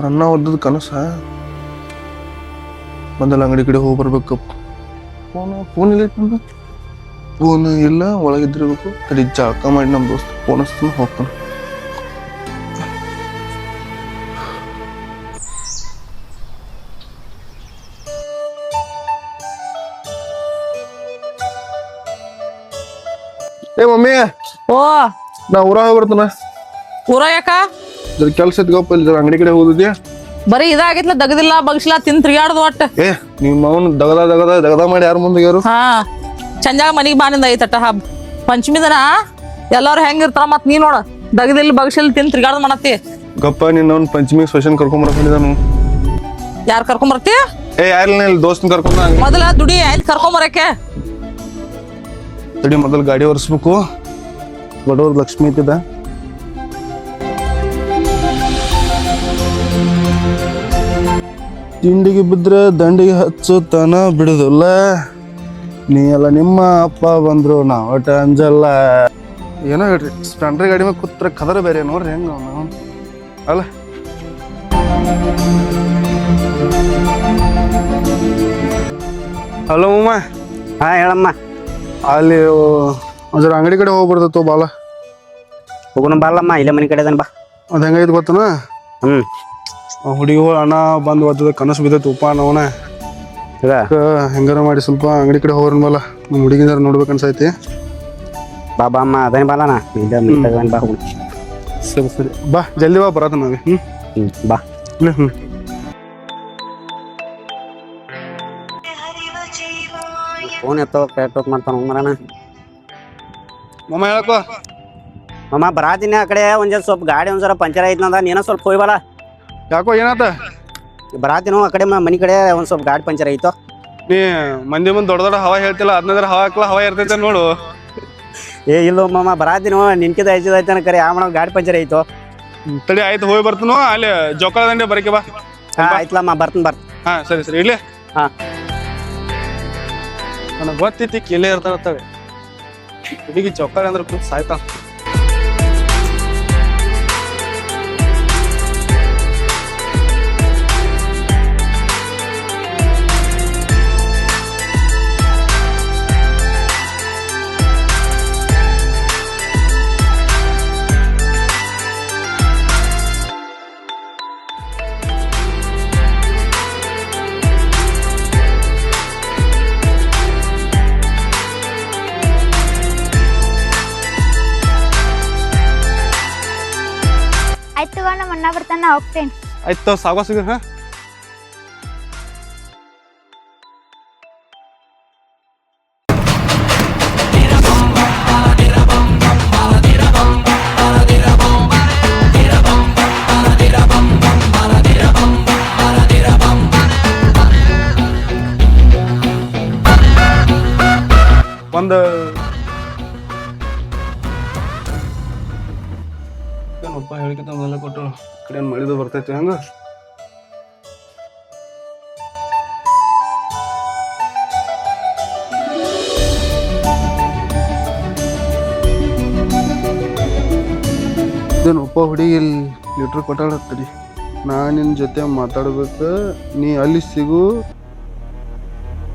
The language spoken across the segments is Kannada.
ನನ್ನ ಓದದ ಕನಸ ಮೊದಲ ಅಂಗಡಿ ಕಡೆ ಹೋಗಿ ಬರ್ಬೇಕಪ್ಪ. ಫೋನ್ ಇಲ್ಲ ಐತಂದ, ಫೋನ್ ಇಲ್ಲ, ಒಳಗಿದ್ದಿರ್ಬೇಕು. ತಡಿ ಜಳಕ ಮಾಡಿ ನಮ್ಮ ದೋಸ್ತ ಫೋನ್ ಹಚ್ತಾನ, ಹೋಗ್ತಾನ. ಏ ಮಮ್ಮಿ, ಓ ನಾ ಊರಾಗ ಬರ್ತಾನ. ಊರ ಯಾಕ ಕೆಲ್ಸ ಇದ್ಗಪ್ಪ, ಇಲ್ಲಿ ಅಂಗಡಿ ಕಡೆ ಹೋಗಿದ್ಯಾ? ಬರೀ ಇದಾಗಿತ್ಲ, ದಗದಿಲ್ಲ ಬಗ್ಸಿಲ್ಲ ತಿನ್ ತಿರ್ಗಾಡ್ದು ಒಟ್ಟ. ಏ ನಿಮ್ಮ ಅವನ್ ದಗದ ಮಾಡಿ ಯಾರ ಮುಂದೆ ಯಾರು? ಹಾ ಚಂದಾಗ ಮನಿಗ್ ಬಾನಿಂದ ಐತಟ್ಟ ಹಬ್ಬ ಪಂಚಮಿ ದಿನ ಎಲ್ಲಾರು ಹೆಂಗಿರ್ತಾರ ಮತ್ ನೀ ನೋಡ ದಗದಿಲ್ಲ ಬಗ್ಸಿಲ್ ತಿನ್ ತಿರ್ಗಾಡ್ದು ಮಾಡತ್ತಿ. ಗಪ್ಪ ನಿನ್ನ ಅವ್ನ ಪಂಚಮಿ ಸ್ಪೆಷನ್ ಕರ್ಕೊಂಬರ್ಕೊಂಡಿದ್ದಾನು. ಯಾರ್ ಕರ್ಕೊಂಬರ್ತಿ? ಏ ಯಾರಿಲ್ಲ, ಇಲ್ಲಿ ದೋಸ್ತನ ಕರ್ಕೊಂಡ. ಮೊದಲ ದುಡಿ ಆಯ್ತು ಕರ್ಕೊಂಬರಕ್ಕೆ. ತಡಿ ಮೊದಲು ಗಾಡಿ ಒರೆಸ್ಬೇಕು. ಬಡವ್ರ ಲಕ್ಷ್ಮಿ ಐತಿದ. ತಿಂಡಿಗೆ ಬಿದ್ರೆ ದಂಡಿಗೆ ಹಚ್ಚುತ್ತಾನ ಬಿಡುದಿಲ್ಲ. ನೀ ಎಲ್ಲ ನಿಮ್ಮ ಅಪ್ಪ ಬಂದ್ರು ನಾವ್ ಒಟ್ಟ ಅಂಜಲ್ಲ. ಏನೋ ಹೇಳ್ರಿ, ಸ್ಪ್ಲೆಂಡರ್ ಗಾಡಿ ಮೇಲೆ ಕೂತ್ರ ಕದರ ಬೇರೆ ನೋಡ್ರಿ ಹೆಂಗ ಅವನು ಅಲ್ಲ. ಹಲೋ ಉಮ್ಮ. ಹಾ ಹೇಳಮ್ಮ. ಅಲ್ಲಿ ಅದ್ರ ಅಂಗಡಿ ಕಡೆ ಹೋಗ್ಬಾರ್ದತ್ತು ಬಾಲ. ಹೋಗೋಣ ಬಾಲಮ್ಮ, ಇಲ್ಲೇ ಮನೆ ಕಡೆ ಅದನ್ ಬಾ. ಅದ್ ಹೆಂಗೈತಿ ಗೊತ್ತನ? ಹುಡುಗಿಗಳು ಅಣ್ಣ ಬಂದ್ ಓದದ ಕನಸು ಬಿದ್ದೈತಿ ಉಪ್ಪ ಅನ್ನವನ. ಹೆಂಗಾರ ಮಾಡಿ ಸ್ವಲ್ಪ ಅಂಗಡಿ ಕಡೆ ಹೋಗ್ರನ್ ಬಾಲ, ನಮ್ಮ ಹುಡುಗಿದಾರ ನೋಡ್ಬೇಕು ಅನ್ಸೈತಿ. ಬಾ ಬಾ ಅಮ್ಮ, ಅದೇನ್ ಬಾಲನ ಇಲ್ಲೇ ಮನೆ ಕಡೆ ಅದನ್ ಬಾ. ಹೋಗೋಣ. ಸರಿ ಸರಿ ಬಾ, ಜಲ್ದಿ ಬಾ, ಬರತ್ತ ನಾವೇ. ಬಾ. ಫೋನ್ ಎತ್ತೋಕ್ ಮಾಡ್ತಾನ ಮರಣ. ಮಮ್ಮ ಹೇಳಕ್ಕೋ. ಮಮ್ಮ ಬರಾತೀನಿ ಆ ಕಡೆ ಒಂದ್ ಸ್ವಲ್ಪ ಗಾಡಿ ಒಂದ್ಸಲ ಪಂಚರ್ ಐತ್ನಂದ, ನೀನ ಸ್ವಲ್ಪ ಹೋಯ್ ಬಲ. ಯಾಕೋ ಏನಾತ? ಬರಾತೀನೋ ಆ ಕಡೆ ಮನಿ ಕಡೆ ಒಂದ್ ಸ್ವಲ್ಪ ಗಾಡಿ ಪಂಚರ್ ಐತೋ. ನೀ ಮಂದಿ ಮುಂದೆ ದೊಡ್ಡ ದೊಡ್ಡ ಹವಾ ಹೇಳ್ತಿಲ್ಲ, ಅದನ್ನ ಹವಾ ಹಾಕ್ಲ ಹವಾ ಇರ್ತೈತೆ ನೋಡು. ಏ ಇಲ್ಲೋ ಮಮ್ಮ ಬರಾತೀನೋ, ನಿನ್ಕಿದ ಐತನ ಕರೆ ಆ ಮಾಡೋ ಗಾಡಿ ಪಂಚರ್ ಐತೋ. ತಡಿ ಆಯ್ತು, ಹೋಗಿ ಬರ್ತೀನೋ. ಅಲ್ಲಿ ಜೋಕಾಲ ದಂಡೆ ಬರಕೆ ಬಾ. ಹಾ ಆಯ್ತಲಮ್ಮ, ಬರ್ತೀನಿ. ಹಾ ಸರಿ ಸರಿ ಇರ್ಲಿ. ಹಾ ನನಗೆ ಗೊತ್ತೈತಿ ಕೇಳೇ ಇರ್ತಾವೆ ಹುಡುಗಿ ಚೌಕಾರಿ ಅಂದ್ರೆ ಕೂತ್ ಸಾಯ್ತಾ. ಆಯ್ತು ನಮ್ಮ ಅಣ್ಣ ಬರ್ತಾನ, ಹೋಗ್ತೇನೆ. ಆಯ್ತು ಸಾಗೋ ಸಿಗ. ಹಾ ಒಂದು ಅಪ್ಪ ಹೇಳಿಕಂತ ಮೊದಲ ಕೊಟ್ಟು ಕಡೆ ಮಳಿದು ಬರ್ತೈತಿ ಹಂಗ. ಇದೇನಪ್ಪ ಹುಡುಗಿ ಲೀಟ್ರ್ ಕೊಟ್ಟಾಡತ್ತಡಿ. ನಾ ನಿನ್ ಜೊತೆ ಮಾತಾಡ್ಬೇಕು, ನೀ ಅಲ್ಲಿ ಸಿಗು.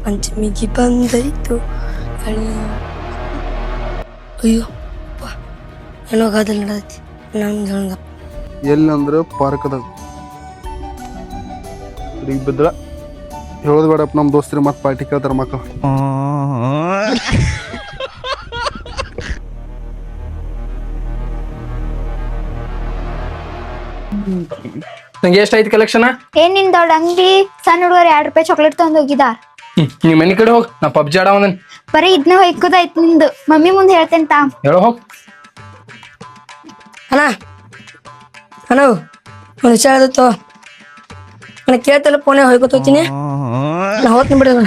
ಪಂಚಮಿಗೆ ಬಂದೈತು ಅಯ್ಯೋ ಏನೋ ಗಾದಲ್ಲಿ ನಡೈತಿ. ಎಲ್ಲಂದ್ರ ಪಾರ್ಕ್ದಾಗ ಹುಡುಗಿ ಬಿದ್ರ ಹೇಳೋದ್ ಬೇಡಪ್ಪ, ನಮ್ ದೋಸ್ತರಿ ಮತ್ ಪಾರ್ಟಿ ಕೇಳ್ತಾರ ಮಕ್ಕಳು. ನಂಗೆ ಎಷ್ಟ್ ಐತಿ ಕಲೆಕ್ಷನ್? ಏನ್ ನಿನ್ ದೊಡ್ಡ ಅಂಗಡಿ, ಸಣ್ಣ ಹುಡುಗರು ₹2 ಚಾಕ್ಲೇಟ್ ತಗೊಂಡ್ ಹೋಗಿದಾರ. ನೀ ಮನಿ ಕಡೆ ಹೋಗ್, ನಾ ಪಬ್ಜಿ ಆಡವನ್. ಬರೀ ಇದನ್ನ ಹೊಯ್ಕೋದಾಯ್ತು ನಿಂದು. ಮಮ್ಮಿ ಮುಂದೆ ಹೇಳ್ತೇನೆ ತಾ. ಹೇಳೋ ಹೋಗ್. ಅಣ್ಣ ಅಣ್ಣ ಒಂದು ವಿಚಾರ ಆದತ್ತು, ನನಗೆ ಕೇಳ್ತಲ್ಲ ಫೋನೇ ಹೋಗ್ಕೊತೋತೀನಿ. ನಾ ಹೋಗ್ತೀನಿ ಬಿಡೋಣ.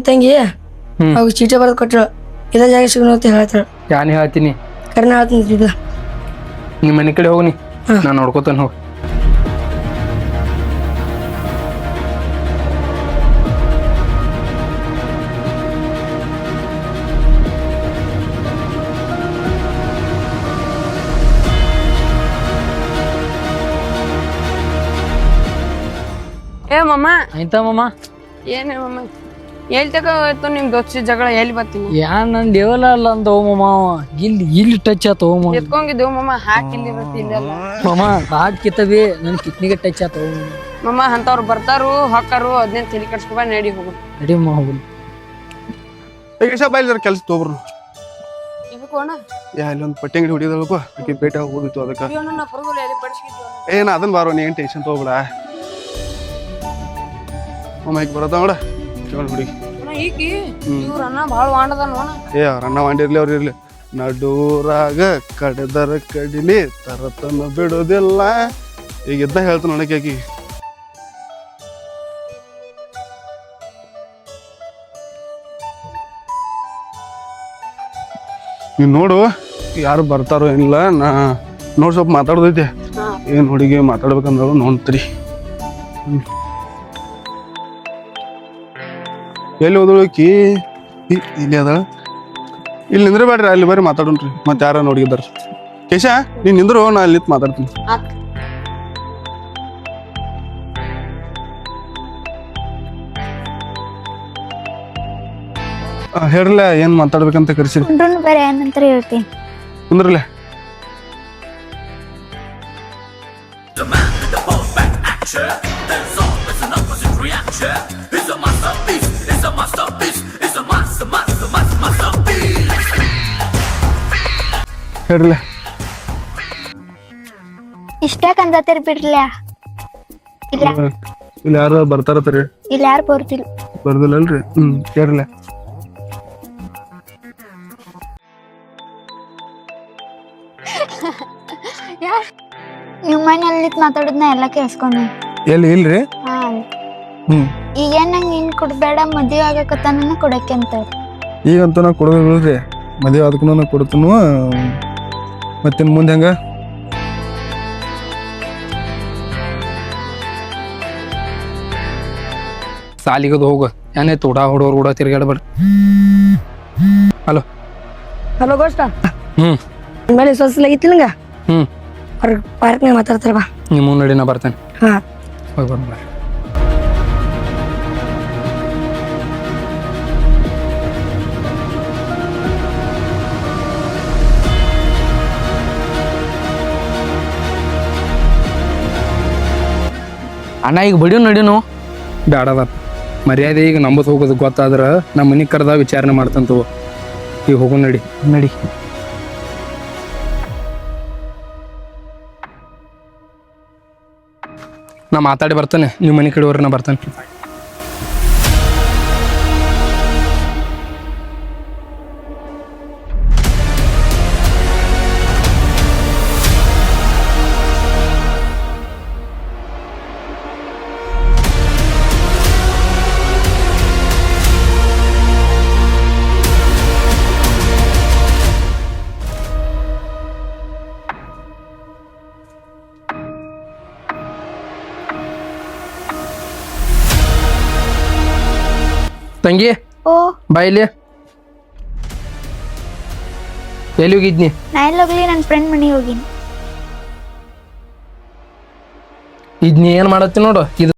ತಂಗಿ ಅವಾಗ ಚೀಟಿ ಬರೆದು ಕೊಟ್ಟರು, ಇದೇ ಜಾಗ ಸಿಗೋಣ ಅಂತ ಹೇಳ್ತಾಳೆ. ಯಾನ್ ಹೇಳ್ತೀನಿ, ಕರೆನ ಹೇಳ್ತೀನಿ. ನಿಮ್ಮ ಮನೆ ಕಡೆ ಹೋಗಿ, ನಾನು ನೋಡ್ಕೋತಾನೆ ಹೋಗಿ. ಮಾಮ ಆಯ್ತಾ ಮಾಮ ಏನೇ ಮಾಮ ಎಲ್ಲಿ ತಗೋಯ್ತು ನಿಮ್ ದೋಸ್ತಿ ಜಗಳ ಎಲ್ಲಿ ಬರ್ತೀನಿ ಯಾನ್ ನನ್ ದೇವಲ ಅಲ್ಲ ಅಂದ ಮಾವ ಇಲ್ಲಿ ಟಚ್ ಆತ ಮಾಮ ಎತ್ಕೊಂಡಿದ್ದೇವು ಮಾಮ ಹಾಕಿಲ್ಲಿ ಇಲ್ಲಲ್ಲ ಮಾಮ ಬಾಟ್ ಕಿತ್ತಬಿ ನನ್ ಕಿಡ್ನಿಗೆ ಟಚ್ ಆತ ಮಾಮ ಅಂತವ್ರು ಬರ್ತಾರು ಹಾಕಾರು ಅದನ್ನೇ ತಲೆ ಕಟ್ಸ್ಕೊಬ ನಡಿ ಹೋಗು ನಡಿ ಮಾವ ಹೋಗುನ್. ಈಗ ಬಾಯ್ಲಿ ಕೆಲಸ ತೊಗೊಬ್ರು ಎದಕ್ಕೂ ಅಣ್ಣ ಇಲ್ಲಿ ಒಂದು ಪಟ್ಟಿ ಅಂಗಡಿ ಹೊಡಿದಲ್ಕೋ ಆಕಿ ಭೇಟಿ ಹೋಗಿತ್ತು ಅದಕ್ಕೆ ನಾ ಪರಗೋಲ್ಲ ಎಲ್ಲಿ ಪಡಿಸ್ಕಿದ್ವಿ ಏನ ಅದನ್ನ ಬಾರೋ ನೀ ಏನು ಟೆನ್ಷನ್ ತೊಗೊಬೇಡ ಈಗ ಬರತ್ತ ನೋಡ ಹುಡುಗಿ ಈಕಿ ಇವ್ರ ಅಣ್ಣ ಭಾಳ ವಾಂಡದ ನೋಣ ಅವ್ರ ಅಣ್ಣ ಮಾಡಿರ್ಲಿ ಅವ್ರು ಇರ್ಲಿ ನಡೂರಾಗ ಕಡೆದರ ಕಡಿಲಿ ತರತನ ಬಿಡೋದಿಲ್ಲ ಈಗ ಇದ್ದ ಹೇಳ್ತಾನ ನೋಡಕ್ಕೆ ಆಕಿ ನೀವ್ ನೋಡು ಯಾರು ಬರ್ತಾರೋ ಏನಿಲ್ಲ ನಾ ನೋಡ್ ಸ್ವಲ್ಪ ಮಾತಾಡೋದೈತೆ ಏನ್ ಹುಡುಗಿ ಮಾತಾಡ್ಬೇಕಂದ್ರ ನೋಡ್ತೀರಿ ಎಲ್ಲಿ ಹೋದಳಕಿ ಇಲ್ಲಿ ಅದ ಇಲ್ಲಿ ನಿಂದ್ರೆ ಬೇಡ್ರಿ ಅಲ್ಲಿ ಬರ್ರಿ ಮಾತಾಡೋಣ್ರಿ ಮತ್ತೆ ಯಾರ ನೋಡಿದಾರ ಕೇಶ ನೀನ್ ನಿಂದ್ರು ನಾ ಅಲ್ಲಿ ನಿಂತ್ ಮಾತಾಡ್ತೀನಿ ಹೇಳ್ರಲ್ಲ ಏನ್ ಮಾತಾಡ್ಬೇಕಂತ ಕರ್ಸಿರಿ ಕುಂಡ್ರು ಬೇರೆ ಏನಂತ ಹೇಳ್ತೀನಿ ಕುಂದ್ರಲ್ಲ ಹೇಳ್ರಲ್ಲ ಇಷ್ಟಕ್ಕಂದತಿರ್ ಬಿಡ್ಲ ಇಲ್ಲ ಇಲ್ಲಿ ಯಾರು ಬರ್ತಾರತ್ರಿ ಇಲ್ಲಿ ಯಾರು ಬರ್ತಿಲ್ಲ ಬರ್ದಿಲ್ಲಲ್ರಿ ಹೇಳ್ರಲ್ಲ ನಿಮ್ಮ ಮನೇಲಿ ನಿಂತ್ ಮಾತಾಡೋದ್ನ ಎಲ್ಲ ಕೇಳಿಸ್ಕೊಂಡೆ ಎಲ್ಲಿ ಇಲ್ರಿ ಹಾ ಹ್ಮ್ ಈಗೇನ್ ನಂಗೆ ನೀನ್ ಕೊಡ್ಬೇಡ ಮದ್ವೆ ಆಗಕತ್ತಾನ ಕೊಡಕ್ಕೆ ಅಂತ ಈಗಂತೂ ನಾ ಕೊಡೋದಿಲ್ರಿ ಮದುವೆ ಅದಕ್ಕೂ ನಾ ಕೊಡ್ತನು ಮತ್ತಿನ್ ಮುಂದೆ ಹೆಂಗ ಸಾಲಿಗದು ಹೋಗು ಏನಾಯ್ತು ಉಡಾ ಹೊಡೋರು ಕೂಡ ತಿರ್ಗಾಡ್ಬೇಡ ಹಲೋ ಹಲೋ ಗೋಷ್ಟ ಹ್ಮ್ ಮೇಲೆ ಸ್ವಸ್ಲಾಗಿತ್ತು ನಂಗ ಹ್ಮ್ ಅವ್ರ ಪಾರ್ಕ್ನಾಗ ಮಾತಾಡ್ತಾರ ಬಾ ನಿಮ್ಮ ನಡಿ ನಾ ಬರ್ತೇನೆ ಹಾ ಹೋಗಿ ಬರ್ಬೇಡ ಅಣ್ಣ ಈಗ ಬಡಿಯೋ ನಡಿನು ಬ್ಯಾಡದ ಮರ್ಯಾದೆ ಈಗ ನಂಬತ್ ಹೋಗೋದು ಗೊತ್ತಾದ್ರ ನಮ್ಮ ಮನೆ ಕರೆದ ವಿಚಾರಣೆ ಮಾಡ್ತಂತವ ಈಗ ಹೋಗು ನಡಿ ನಡಿ ನಾ ಮಾತಾಡಿ ಬರ್ತಾನೆ ನಿಮ್ಮ ಮನೆ ಕಡೆಯವ್ರ ನಾ ಬರ್ತಾನೆ ತಂಗಿ ಓ ಬಾಯಿಲಿ ಎಲ್ಲಿ ಹೋಗಿದ್ನಿ ನಾ ಎಲ್ಲಿ ಹೋಗ್ಲಿ ನನ್ನ ಫ್ರೆಂಡ್ ಮನೆಗೆ ಹೋಗಿನಿ ಇದ್ನಿ ಏನ್ ಮಾಡತ್ತಿ ನೋಡು ಇದು